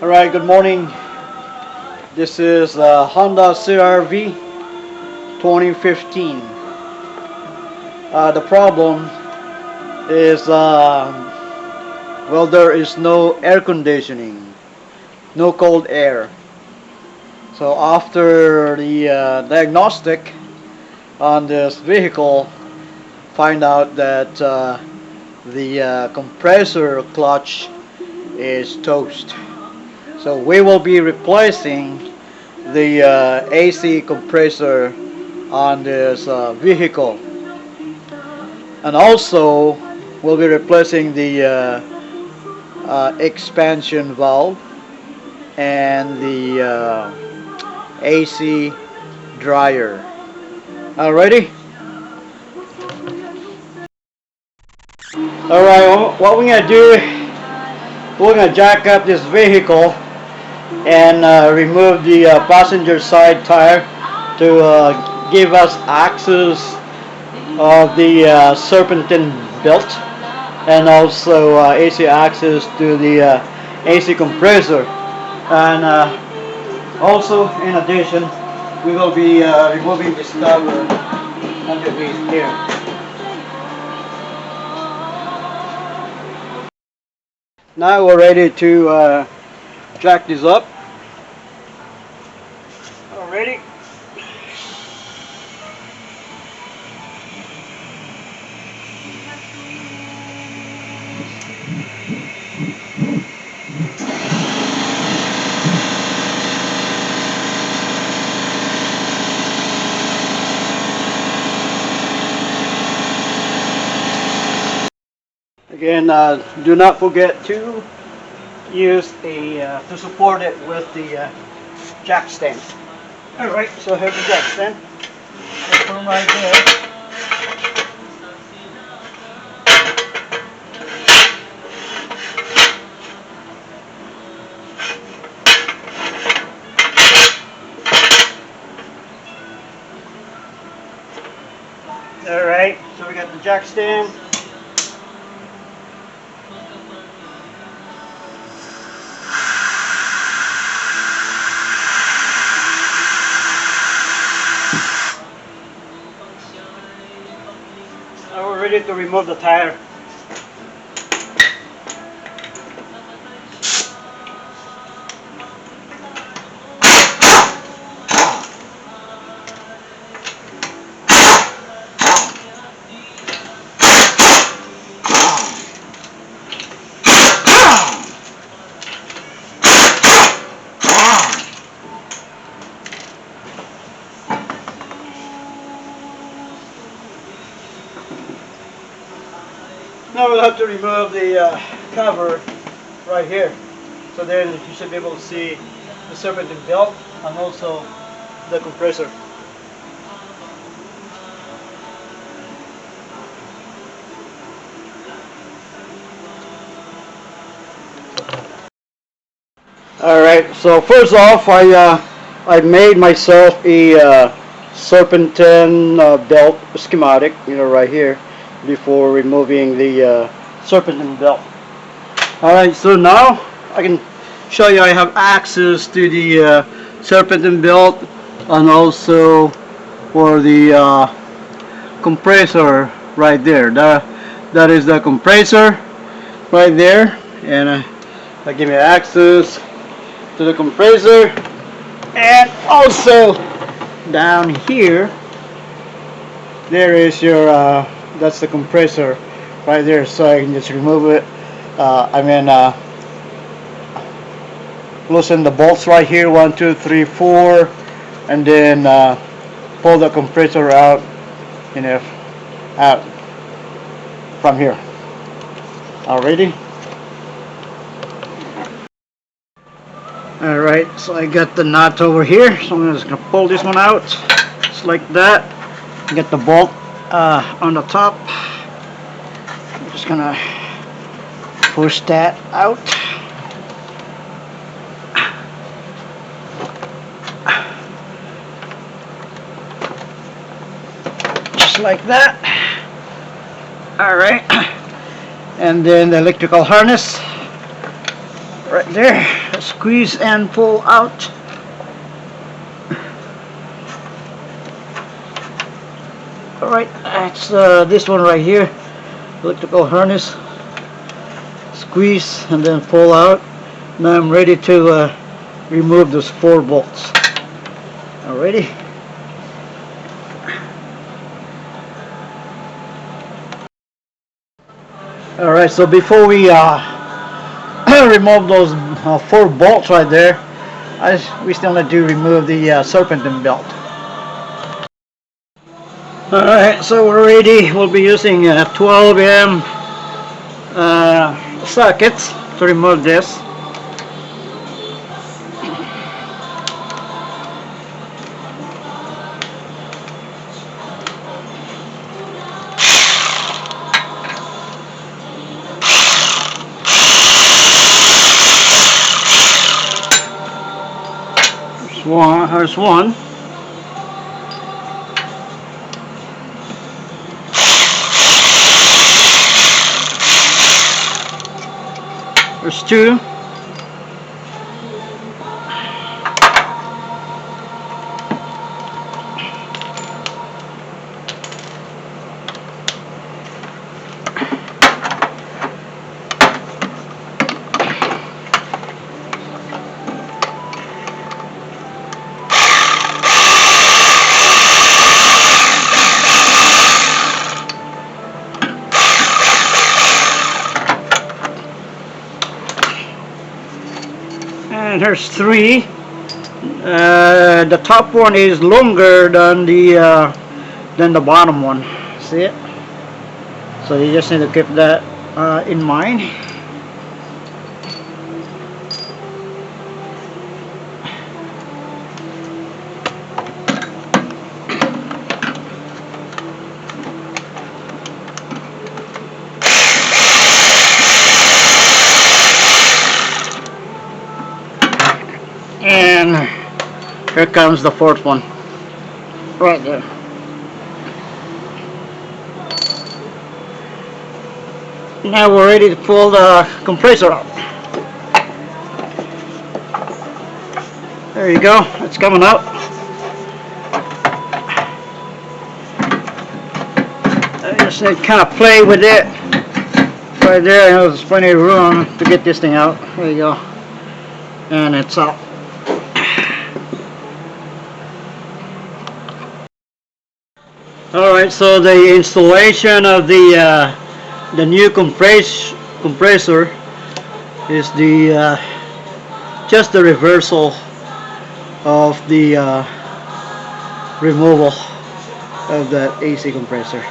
Alright, good morning. This is Honda CR-V 2015. The problem is, well, there is no air conditioning, no cold air. So after the diagnostic on this vehicle, find out that the compressor clutch is toast. So we will be replacing the AC compressor on this vehicle, and also we'll be replacing the expansion valve and the AC dryer. Alrighty. Alright, what we're gonna do, we're gonna jack up this vehicle and remove the passenger side tire to give us access of the serpentine belt, and also AC access to the AC compressor. And also, in addition, we will be removing this cover underneath here. Now we're ready to jack this up. Already. Again, do not forget to use to support it with the jack stand. Alright, so here's the jack stand. Put them right there. Alright, so we got the jack stand. Now we're ready to remove the tire. Now we'll have to remove the cover right here, so then you should be able to see the serpentine belt and also the compressor. Alright, so first off, I made myself a serpentine belt schematic, right here, before removing the serpentine belt. Alright, so now I can show you I have access to the serpentine belt, and also for the compressor right there. That is the compressor right there, and that give me access to the compressor. And also down here there is your that's the compressor right there, so I can just remove it. Loosen the bolts right here, 1, 2, 3, 4, and then pull the compressor out, out from here. Alrighty. Alright, so I got the nut over here, so I'm just gonna pull this one out, just like that. Get the bolt on the top. I'm just gonna push that out. Just like that. Alright. And then the electrical harness right there. squeeze and pull out. Alright, that's this one right here, electrical harness. Squeeze and then pull out. Now I'm ready to remove those 4 bolts. Alrighty. Alright, so before we remove those 4 bolts right there, we still need to remove the serpentine belt. Alright, so we're ready. We'll be using 12 sockets to remove this. There's one. There's 2. And there's 3. The top one is longer than the bottom one. See it? So you just need to keep that in mind. And here comes the 4th one, right there. Now we're ready to pull the compressor out. There you go, it's coming out. I just need to kind of play with it. Right there, there's plenty of room to get this thing out. There you go. And it's out. Alright, so the installation of the new compressor is just the reversal of the removal of that AC compressor.